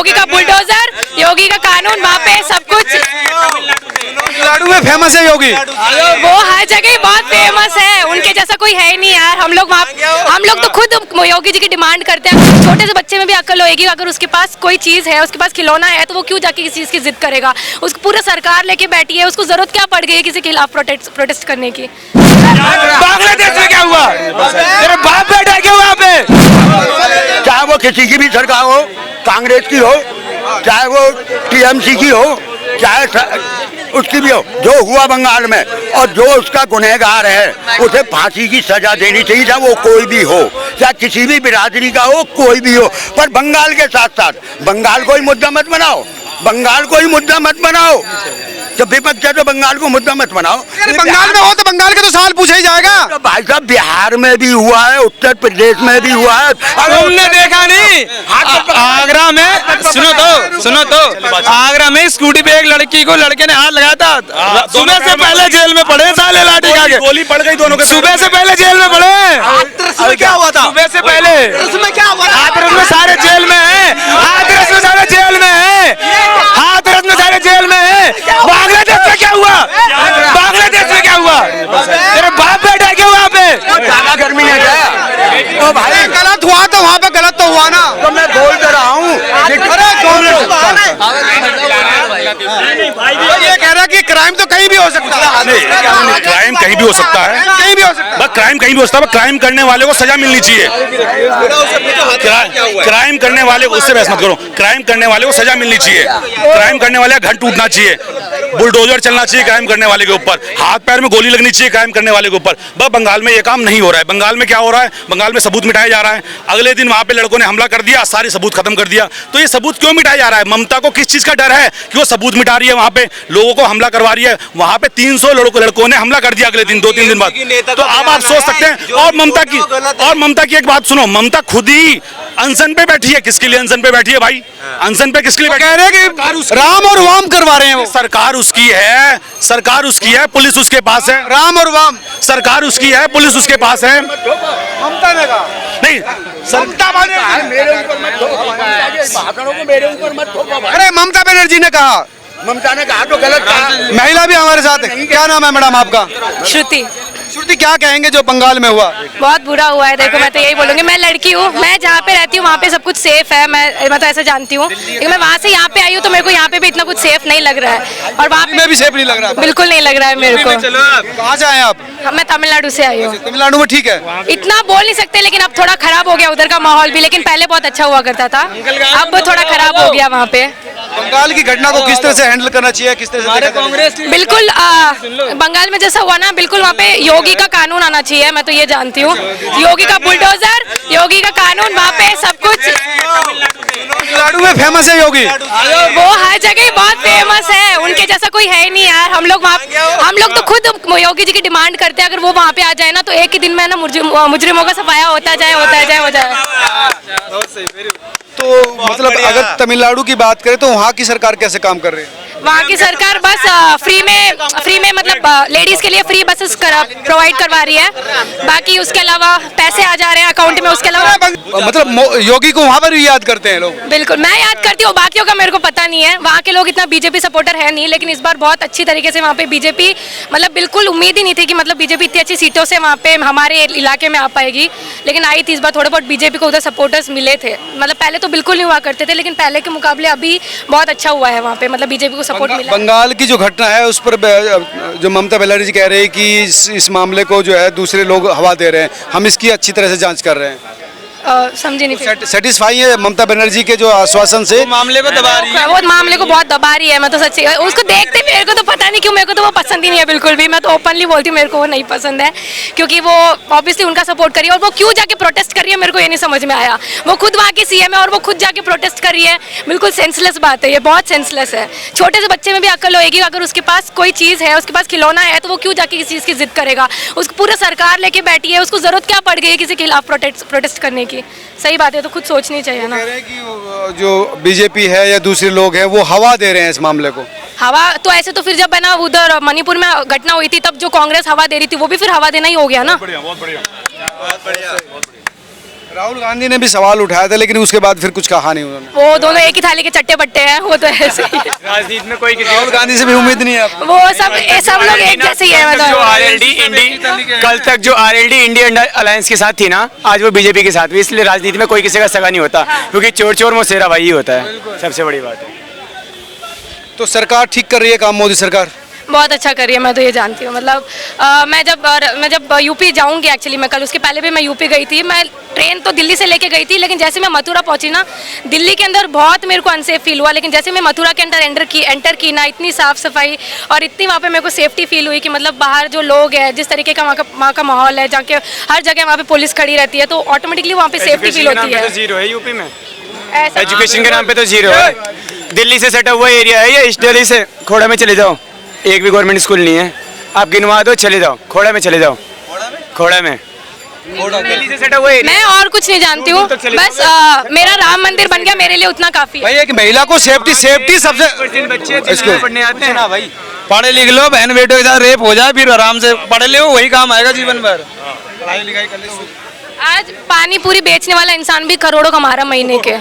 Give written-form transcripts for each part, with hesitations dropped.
योगी का बुलडोजर, योगी का कानून, वहाँ पे सब कुछ। तमिलनाडु में फेमस है योगी, वो हर जगह बहुत फेमस है, उनके जैसा कोई है ही नहीं यार। हम लोग तो खुद योगी जी की डिमांड करते हैं। छोटे से बच्चे में भी अक्ल होगी, अगर उसके पास कोई चीज है, उसके पास खिलौना है, तो वो क्यों जाके किसी चीज की जिद करेगा। उसको पूरा सरकार लेके बैठी है, उसको जरूरत क्या पड़ गई है किसी के खिलाफ प्रोटेस्ट करने की। बांग्लादेश में क्या हुआ, तेरे बाप बैठा क्यों वहाँ पे? चाहे वो किसी की भी सरकार हो, कांग्रेस की हो, चाहे वो टीएमसी की हो, चाहे उसकी भी हो, जो हुआ बंगाल में, और जो उसका गुनहगार है उसे फांसी की सजा देनी चाहिए, चाहे वो कोई भी हो, चाहे किसी भी बिरादरी का हो, कोई भी हो। पर बंगाल के साथ साथ बंगाल को ही मुद्दा मत बनाओ, बंगाल को ही मुद्दा मत बनाओ। जब विपक्ष है तो बंगाल को मुद्दा मत बनाओ। बंगाल में हो तो बंगाल का तो सवाल पूछा ही जाएगा। तो भाई साहब बिहार में भी हुआ है, उत्तर प्रदेश में भी हुआ है। तुमने देखा नहीं आगरा में? सुनो तो आगरा में स्कूटी पे एक लड़की को लड़के ने हाथ लगाया था, सुबह से पहले जेल में पड़े, साले लाठी खा के गोली पड़ गई दोनों के, सुबह से पहले जेल में पड़े। क्या हुआ था सुबह से पहले? उसमें क्या हुआ? हाथरस में सारे जेल में है, हाथरस में सारे जेल में है, हाथरस में सारे जेल में है। बांग्लादेश में क्या हुआ, बांग्लादेश में क्या हुआ? तेरे बाप बैठा क्यों वहाँ पे? ज्यादा गर्मी है क्या? ओ भाई गलत हुआ तो वहाँ पे गलत तो हुआ ना, तो मैं बोल तो रहा हूँ। ये कह रहा कि क्राइम तो कहीं भी हो सकता है। नहीं, क्राइम कहीं भी हो सकता है, कहीं भी हो सकता है। बस क्राइम कहीं भी हो सकता है, क्राइम करने वाले को सजा मिलनी चाहिए। क्राइम करने वाले को, उससे बहस मत करो, क्राइम करने वाले को सजा मिलनी चाहिए। क्राइम करने वाले का घर टूटना चाहिए, बुलडोजर चलना चाहिए क्राइम करने वाले के ऊपर, हाथ पैर में गोली लगनी चाहिए क्राइम करने वाले के ऊपर। बस बंगाल में ये काम नहीं हो रहा है। बंगाल में क्या हो रहा है? बंगाल में सबूत मिटाया जा रहा है। अगले दिन वहां पे लड़कों ने हमला कर दिया, सारे सबूत खत्म कर दिया। तो ये सबूत क्यों मिटाया जा रहा है? ममता को किस चीज का डर है कि वो सबूत मिटा रही है, वहां पे लोगों को हमला करवा रही है? वहां पे 300 लड़कों ने हमला कर दिया अगले दिन, 2-3 दिन बाद। तो अब आप सोच सकते हैं। और ममता की एक बात सुनो, ममता खुद ही अनशन पे बैठी है। किसके लिए अनशन पे बैठी है भाई? अनशन पे किसके लिए बैठी? कह रहे हैं कि राम और वाम करवा रहे हैं वो। सरकार उसकी है, सरकार उसकी है, पुलिस उसके पास है। राम और वाम सरकार उसकी है, पुलिस उसके पास है। ममता ने कहा नहीं, मेरे ऊपर मत ठोको, भाषणों को मेरे ऊपर मत ठोको। अरे ममता बनर्जी ने कहा, ममता ने कहा तो गलत कहा। महिला भी हमारे साथ है। क्या नाम है मैडम आपका? श्रुति। श्रुति, क्या कहेंगे जो बंगाल में हुआ? बहुत बुरा हुआ है। देखो, मैं तो यही बोलूंगी, मैं लड़की हूँ, मैं जहाँ पे रहती हूँ वहाँ पे सब कुछ सेफ है, मैं तो ऐसा जानती हूँ। लेकिन मैं वहाँ से यहाँ पे आई हूँ तो मेरे को यहाँ पे भी इतना कुछ सेफ नहीं लग रहा है, और वहाँ में भी सेफ नहीं लग रहा? बिल्कुल नहीं लग रहा है मेरे को। कहाँ से आए आप? मैं तमिलनाडु से आई हूँ। तमिलनाडु में ठीक है? इतना बोल नहीं सकते, लेकिन अब थोड़ा खराब हो गया उधर का माहौल भी, लेकिन पहले बहुत अच्छा हुआ करता था, अब थोड़ा खराब हो गया वहाँ पे। बंगाल की घटना को किस तरह से हैंडल करना चाहिए, किस तरह से? कांग्रेस बिल्कुल बंगाल में जैसा हुआ ना, बिल्कुल वहाँ पे योगी का कानून आना चाहिए, मैं तो ये जानती हूँ। योगी का बुलडोजर, योगी का कानून, वहाँ पे सब कुछ। तमिलनाडु में फेमस है योगी, वो हर जगह बहुत फेमस है, उनके जैसा कोई है ही नहीं यार। हम लोग तो खुद योगी जी की डिमांड करते हैं, अगर वो वहाँ पे आ जाए ना तो एक ही दिन में ना मुजरिमों का सफाया होता जाए हो जाए। तो मतलब अगर तमिलनाडु की बात करें तो वहाँ की सरकार कैसे काम कर रही है? वहाँ की सरकार बस फ्री में मतलब लेडीज के लिए फ्री बसेस प्रोवाइड करवा रही है, बाकी उसके अलावा पैसे आ जा रहे हैं अकाउंट में, उसके अलावा मतलब योगी को वहाँ पर भी याद करते हैं लोग। बिल्कुल, मैं याद करती हूँ, बाकियों का मेरे को पता नहीं है। वहाँ के लोग इतना बीजेपी सपोर्टर है नहीं, लेकिन इस बार बहुत अच्छी तरीके से वहाँ पे बीजेपी, मतलब बिल्कुल उम्मीद ही नहीं थी कि मतलब बीजेपी इतनी अच्छी सीटों से वहाँ पे हमारे इलाके में आ पाएगी, लेकिन आई थी इस बार। थोड़े बहुत बीजेपी को उधर सपोर्टर्स मिले थे, मतलब पहले तो बिल्कुल नहीं हुआ करते थे, लेकिन पहले के मुकाबले अभी बहुत अच्छा हुआ है वहाँ पे, मतलब बीजेपी को सपोर्ट मिला। बंगाल की जो घटना है उस पर जो ममता बनर्जी कह रही है कि इस मामले को जो है दूसरे लोग हवा दे रहे हैं, हम इसकी अच्छी तरह से जांच कर रहे हैं। समझी नहीं। सेटिस्फाई है ममता बनर्जी के जो आश्वासन से? मामले को दबा रही है, वो मामले को बहुत दबा रही है। मैं तो सच्ची उसको देखते मेरे को तो पता नहीं क्यों, मेरे को तो वो पसंद ही नहीं है बिल्कुल भी। मैं तो ओपनली बोलती हूँ, मेरे को वो नहीं पसंद है, क्योंकि वो ऑब्वियसली उनका सपोर्ट कर रही है, और वो क्यों जाके प्रोटेस्ट कर रही है मेरे को ये नहीं समझ में आया। वो खुद वहाँ की सीएम है और वो खुद जाके प्रोटेस्ट कर रही है, बिल्कुल सेंसलेस बात है, ये बहुत सेंसलेस है। छोटे से बच्चे में भी अक्ल होगी, अगर उसके पास कोई चीज़ है, उसके पास खिलौना है, तो वो क्यों जाके किसी चीज़ की जिद करेगा। उसको पूरा सरकार लेके बैठी है, उसको जरूरत क्या पड़ गई है किसी के खिलाफ प्रोटेस्ट करने की। सही बात है, तो खुद सोचनी चाहिए ना। कह रहे हैं कि जो बीजेपी है या दूसरे लोग हैं वो हवा दे रहे हैं इस मामले को। हवा तो ऐसे तो फिर जब है ना उधर मणिपुर में घटना हुई थी, तब जो कांग्रेस हवा दे रही थी, वो भी फिर हवा देना ही हो गया ना। बहुत बढ़िया। राहुल गांधी ने भी सवाल उठाया था, लेकिन उसके बाद फिर कुछ कहा नहीं उन्होंने। वो दोनों एक ही थाली के चट्टे बट्टे हैं, वो तो ऐसे ही है। राजनीति में कोई राहुल गांधी से भी उम्मीद नहीं है आपको? वो सब लोग एक जैसे ही है मतलब। कल तक जो आरएलडी इंडिया अलायंस के साथ थी ना, आज वो बीजेपी के साथ भी, इसलिए राजनीति में कोई किसी का सगा नहीं होता, क्योंकि चोर चोर मोसेरा भाई ही होता है, सबसे बड़ी बात है। तो सरकार ठीक कर रही है काम, मोदी सरकार? बहुत अच्छा कर रही है, मैं तो ये जानती हूँ। मतलब मैं जब यूपी जाऊंगी, एक्चुअली मैं कल उसके पहले भी मैं यूपी गई थी। मैं ट्रेन तो दिल्ली से लेके गई थी, लेकिन जैसे मैं मथुरा पहुंची ना, दिल्ली के अंदर बहुत मेरे को अनसेफ फील हुआ, लेकिन जैसे मैं मथुरा के अंदर एंटर की ना, इतनी साफ सफाई और इतनी वहाँ पे मेरे को सेफ्टी फील हुई कि मतलब बाहर जो लोग हैं, जिस तरीके का वहाँ का माहौल है, जहाँ के हर जगह वहाँ पे पुलिस खड़ी रहती है, तो ऑटोमेटिकली वहाँ पे सेफ्टी फील होती है। जीरो है यूपी में, ऐसा एजुकेशन के नाम पे तो जीरो है। दिल्ली से सटा हुआ एरिया है ये, इस दिल्ली से खोड़ा में चले जाओ, एक भी गवर्नमेंट स्कूल नहीं है, आप गिनवा दो, चले जाओ खोड़ा में, चले जाओ खोड़ा में। दिल्ली से सटा हुआ एरिया। मैं और कुछ नहीं जानती हूँ, बस मेरा राम मंदिर बन गया, मेरे लिए उतना काफी है। भाई एक महिला को सेफ्टी सबसे बच्चे पढ़ने आते हैं ना भाई, पढ़े लिख लो, बहन बेटों के साथ रेप हो जाए, फिर आराम से पढ़े लो, वही काम आएगा जीवन भर। पढ़ाई लिखाई कर ले। आज पानी पूरी बेचने वाला इंसान भी करोड़ों कमा रहा महीने के,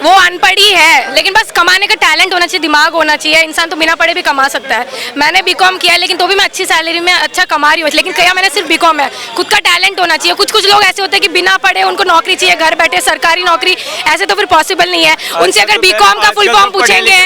वो अनपढ़ ही है, लेकिन बस कमाने का टैलेंट होना चाहिए, दिमाग होना चाहिए। इंसान तो बिना पढ़े भी कमा सकता है। मैंने बीकॉम किया है, लेकिन तो भी मैं अच्छी सैलरी में अच्छा कमा रही हूँ, लेकिन क्या मैंने सिर्फ बीकॉम है, खुद का टैलेंट होना चाहिए। कुछ लोग ऐसे होते हैं कि बिना पढ़े उनको नौकरी चाहिए, घर बैठे सरकारी नौकरी, ऐसे तो फिर पॉसिबल नहीं है। उनसे अगर बीकॉम का फुल फॉर्म पूछेंगे,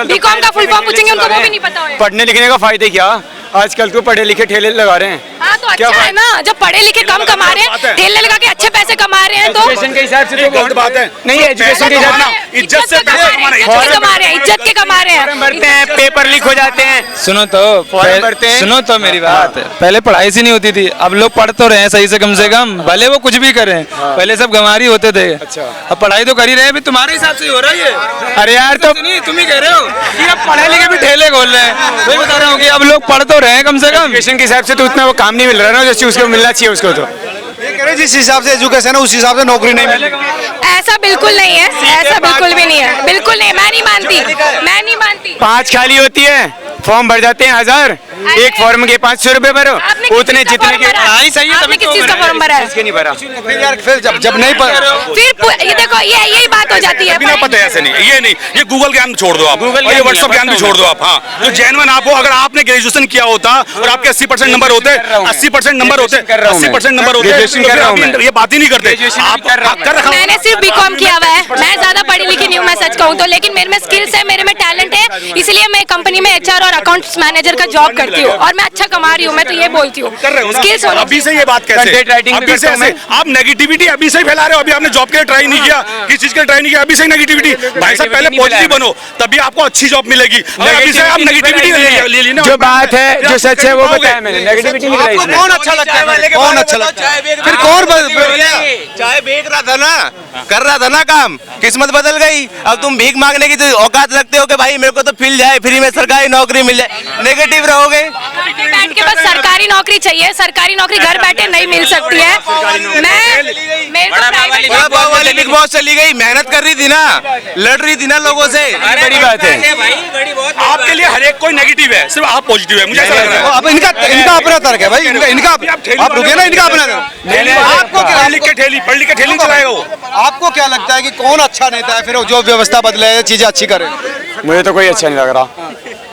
बीकॉम का फुल फॉर्म पूछेंगे, उनको वो भी नहीं पता होगा। पढ़ने लिखने का फायदे क्या, आजकल तो पढ़े लिखे ठेले लगा रहे हैं। हाँ तो अच्छा है ना, जब पढ़े लिखे कम कमा रहे हैं, ठेले लगा के अच्छे पैसे कमा रहे हैं, तो एजुकेशन के हिसाब से तो गलत बात है। नहीं, एजुकेशन के हिसाब से इज्जत से पैसे कमाना, इज्जत के कमा रहे हैं। फॉर्म भरते हैं, पेपर लीक हो जाते हैं। सुनो तो भरते हैं। सुनो तो मेरी बात, पहले पढ़ाई सी नहीं होती थी, अब लोग पढ़ तो रहे हैं सही से, कम से कम, भले वो कुछ भी करें। पहले सब गंवारी होते थे, अब पढ़ाई तो कर ही रहे हैं। अभी तुम्हारे हिसाब से ही हो रहा है ये। अरे यार, तो नहीं, तुम ही कह रहे हो कि अब पढ़े लिखे भी ठेले खोल रहे हैं, वही बता रहा हूँ कि अब लोग पढ़ तो रहे हैं कम से कम। एजुकेशन के हिसाब से तो उतना वो काम नहीं मिल रहा ना, जो उसको मिलना चाहिए उसको। तो ये कह रहे जिस हिसाब से एजुकेशन है उस हिसाब से नौकरी नहीं मिलेगी। ऐसा बिल्कुल नहीं है, ऐसा बिल्कुल भी नहीं है, बिल्कुल नहीं। मैं नहीं मानती। 5 खाली होती है, फॉर्म भर जाते हैं 1000, एक फॉर्म के 500 रुपए भरो, उतने जितने के। पढ़ाई सही है, आपने किस चीज का फॉर्म भरा है? इसके नहीं भरा। फिर यार फिर जब नहीं फिर ये देखो, ये यही बात हो जाती है। बिना पता ऐसे नहीं, ये नहीं, ये गूगल ज्ञान छोड़ दो आप, गूगल और ये ज्ञान व्हाट्सएप ज्ञान भी छोड़ दो आप। हाँ, जो जेन्युइन आप हो, अगर आपने ग्रेजुएशन किया होता और आपके 80% नंबर होते, 80% नंबर होते, 80% नंबर होते, ये बात ही नहीं करते। आप कर रखा। मैंने सिर्फ बीकॉम किया हुआ है, मैं ज्यादा पढ़ी लिखी नहीं हूँ, मैं सच कहूँ तो, लेकिन मेरे में स्किल्स है, मेरे में टैलेंट है, इसलिए मैं कंपनी में HR और अकाउंट्स मैनेजर का जॉब करती हूँ, और मैं अच्छा कमा रही हूँ। मैं तो ये बोलती हूँ, स्किल्स होना अभी से ये बात कैसे, Content writing अभी भी से करता हूं ऐसे आप नेगेटिविटी अभी से ही फैला रहे हो। अभी आपने जॉब के लिए ट्राई नहीं किया, किस चीज के लिए ट्राई नहीं किया, अभी से ही नेगेटिविटी। भाई साहब, पहले नहीं पॉजिटिव फैलाया बनो, तभी आपको अच्छी जॉब मिलेगी। और अभी से आप नेगेटिविटी ले ली ना। जो बात है, जो सच है वो बताया मैंने, नेगेटिविटी नहीं कराई इसने। कौन अच्छा लगता है? कौन अच्छा लगता है? फिर कौन चाय बेच रहा था ना, कर रहा था ना काम, किस्मत बदल गई। अब तुम भीख मांगने की तो औकात रखते हो कि भाई मेरे को तो मिल जाए, फ्री में सरकारी नौकरी मिल जाए, नेगेटिव रहोगे। बैठ के बस सरकारी नौकरी चाहिए, सरकारी नौकरी घर बैठे नहीं मिल सकती है। मेरे को प्राइवेट बड़ा बाबू वाली बिग बॉस चली गई, मेहनत कर रही थी ना, लड़ रही थी ना लोगों से, बड़ी बात है। आपके लिए हर एक कोई नेगेटिव है, सिर्फ आप पॉजिटिव है, मुझे ऐसा लग रहा है। अब इनका अपना तर्क है भाई, इनका आप रुके ना, इनका अपना तर्क। आपको क्या पढ़ लिख के ठेली चलाएगा वो। आपको क्या लगता है कि कौन अच्छा नेता है फिर जो व्यवस्था बदले, चीजें अच्छी करे? मुझे तो कोई अच्छा नहीं लग रहा।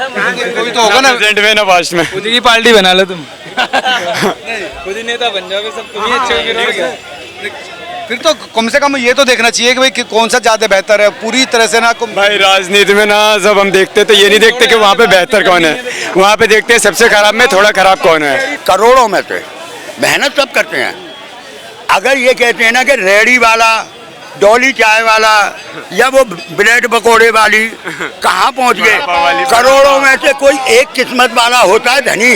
कोई तो होगा ना प्रेजेंट में ना पास्ट में। खुद की पार्टी बना लो तुम, खुद ही नेता बन जाओगे, सब तुम ही अच्छे हो। फिर तो कम से कम ये तो देखना चाहिए कि भाई कौन सा ज्यादा बेहतर है, पूरी तरह से ना। भाई राजनीति में ना जब हम देखते तो ये नहीं देखते कि वहाँ पे बेहतर कौन है, वहाँ पे देखते हैं सबसे खराब में थोड़ा खराब कौन है। करोड़ों में से मेहनत सब करते हैं। अगर ये कहते हैं ना कि रेहड़ी वाला, डोली चाय वाला या वो ब्रेड पकोड़े वाली कहाँ पहुँच गए? करोड़ों में से कोई एक किस्मत वाला होता है धनी,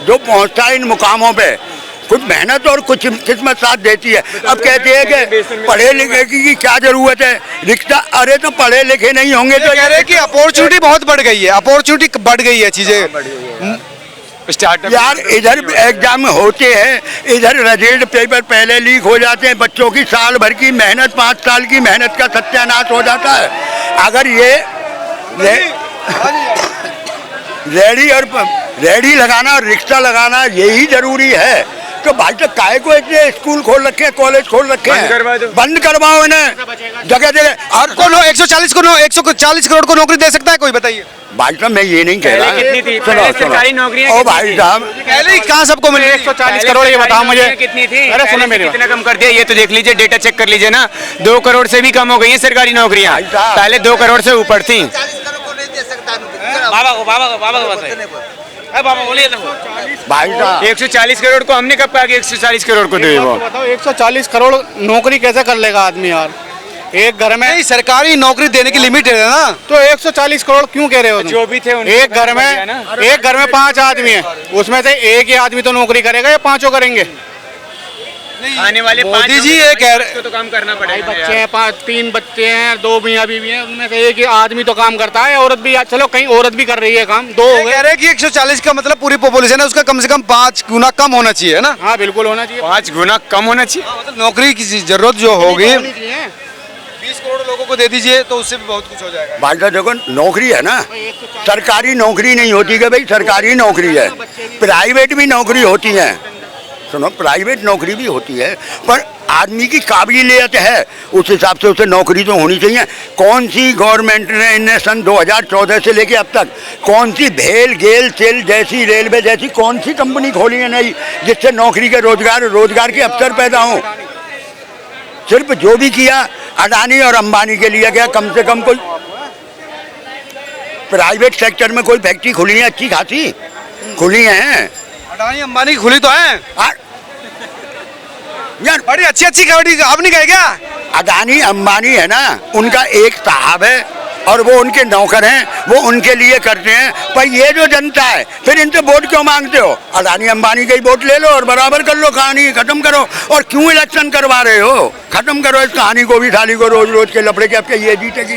जो पहुँचता है इन मुकामों पे। कुछ मेहनत और कुछ किस्मत साथ देती है। अब कहते हैं कि पढ़े लिखे की क्या जरूरत है, रिक्शा, अरे तो पढ़े लिखे नहीं होंगे तो कह रहे हैं कि अपॉर्चुनिटी बहुत बढ़ गई है, अपॉर्चुनिटी बढ़ गई है, चीजें स्टार्टअप यार इधर एग्जाम होते हैं, इधर रिजल्ट पेपर पहले लीक हो जाते हैं, बच्चों की साल भर की मेहनत, 5 साल की मेहनत का सत्यानाश हो जाता है। अगर ये रेडी लगाना और रिक्शा लगाना यही जरूरी है, तो भाई तो काय को इतने स्कूल खोल रखे हैं, कॉलेज खोल रखे हैं, बंद करवाओ इन्हें जगह जगह। और को 140 करोड़ को नौकरी दे सकता है कोई, बताइए। भाई साहब मैं ये नहीं कह रहा, कितनी थी? सुनो पहले सुनो सरकारी नौकरियां ओ कितनी भाई थी? साहब पहले ही कहाँ सबको मिले 140 करोड़, ये बताओ मुझे। कितनी थी? अरे सुनो मेरी बात। कितना कम कर दिया ये तो देख लीजिए, डेटा चेक कर लीजिए ना, 2 करोड़ से भी कम हो गई हैं सरकारी नौकरियां। भाई साहब। पहले 2 करोड़ से ऊपर थी। भाई साहब 140 करोड़ को हमने कब कहा कि 140 करोड़ को दे वो? बताओ 140 करोड़ नौकरी कैसे कर लेगा आदमी यार, एक घर में। नहीं, सरकारी नौकरी देने की लिमिट है ना। तो 140 करोड़ क्यों कह रहे हो तुम? जो भी थे उनको एक घर में 5 आदमी है, उसमें से एक ही आदमी तो नौकरी करेगा या 5 करेंगे? आने वाले मोदी जी ये कह रहे, तो काम करना पड़ेगा। बच्चे हैं 3 बच्चे हैं, 2 मियाँ बीवी हैं, उनमें से एक ही आदमी तो काम करता है। औरत भी, चलो कहीं औरत भी कर रही है काम, 2 हो कह गए। रहे हैं कि 140 का मतलब पूरी पॉपुलेशन है उसका कम से कम 5 गुना कम होना चाहिए, है ना। हाँ बिल्कुल होना चाहिए। 5 गुना कम होना चाहिए। मतलब नौकरी की जरूरत जो होगी होनी चाहिए। 20 करोड़ लोगों को दे दीजिए तो उससे भी बहुत कुछ हो जाएगा। भाई साहब देखो नौकरी है ना, सरकारी नौकरी नहीं होती कि भाई सरकारी नौकरी है, प्राइवेट भी नौकरी होती है। सुनो प्राइवेट नौकरी भी होती है, पर आदमी की काबिलियत है उस हिसाब से उसे नौकरी तो होनी चाहिए। कौन सी गवर्नमेंट ने इन्हें सन 2014 से लेके अब तक कौन सी भेल गेल सेल जैसी, रेलवे जैसी कौन सी कंपनी खोली है नहीं जिससे नौकरी के रोजगार के अवसर पैदा हों? सिर्फ जो भी किया अडानी और अंबानी के लिए क्या, कम से कम कोई प्राइवेट सेक्टर में कोई फैक्ट्री खुली है अच्छी खासी खुली है? अडानी अंबानी की खुली तो है यार बड़ी अच्छी अच्छी खबरी, आप नहीं कहे क्या? अडानी अंबानी है ना, उनका एक साहब है और वो उनके नौकर हैं, वो उनके लिए करते हैं। पर ये जो जनता है फिर इनसे वोट क्यों मांगते हो? अडानी अंबानी का ही वोट ले लो और बराबर कर लो, कहानी खत्म करो। और क्यों इलेक्शन करवा रहे हो? खत्म करो इस कहानी को भी, थाली को रोज रोज के लफड़े के, आपके ये जीतेगी